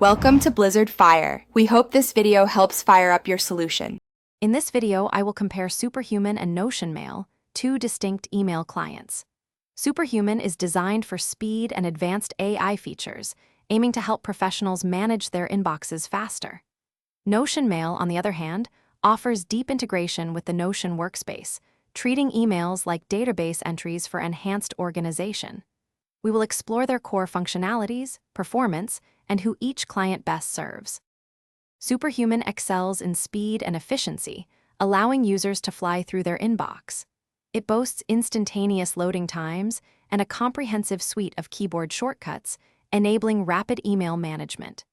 Welcome to Blizzard Fire. We hope this video helps fire up your solution. In this video, I will compare Superhuman and Notion Mail, two distinct email clients. Superhuman is designed for speed and advanced AI features, aiming to help professionals manage their inboxes faster. Notion Mail, on the other hand, offers deep integration with the Notion workspace, treating emails like database entries for enhanced organization. We will explore their core functionalities, performance, and who each client best serves. Superhuman excels in speed and efficiency, allowing users to fly through their inbox. It boasts instantaneous loading times and a comprehensive suite of keyboard shortcuts, enabling rapid email management.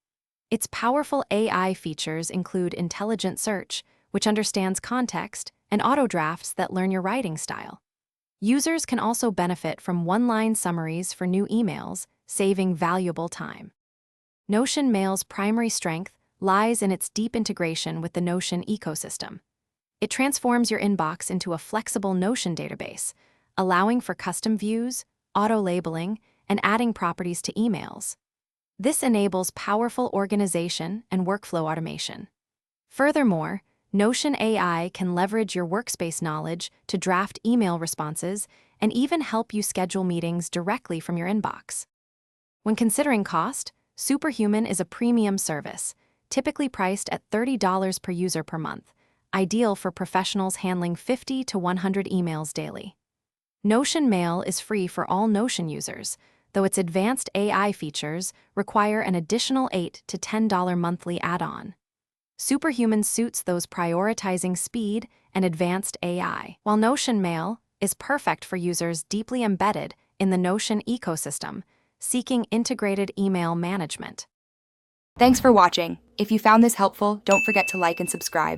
Its powerful AI features include intelligent search, which understands context, and auto drafts that learn your writing style. Users can also benefit from one-line summaries for new emails, saving valuable time. Notion Mail's primary strength lies in its deep integration with the Notion ecosystem. It transforms your inbox into a flexible Notion database, allowing for custom views, auto-labeling, and adding properties to emails. This enables powerful organization and workflow automation. Furthermore, Notion AI can leverage your workspace knowledge to draft email responses and even help you schedule meetings directly from your inbox. When considering cost, Superhuman is a premium service, typically priced at $30 per user per month, ideal for professionals handling 50 to 100 emails daily. Notion Mail is free for all Notion users, though its advanced AI features require an additional $8 to $10 monthly add-on. Superhuman suits those prioritizing speed and advanced AI, while Notion Mail is perfect for users deeply embedded in the Notion ecosystem, seeking integrated email management. Thanks for watching. If you found this helpful, don't forget to like and subscribe.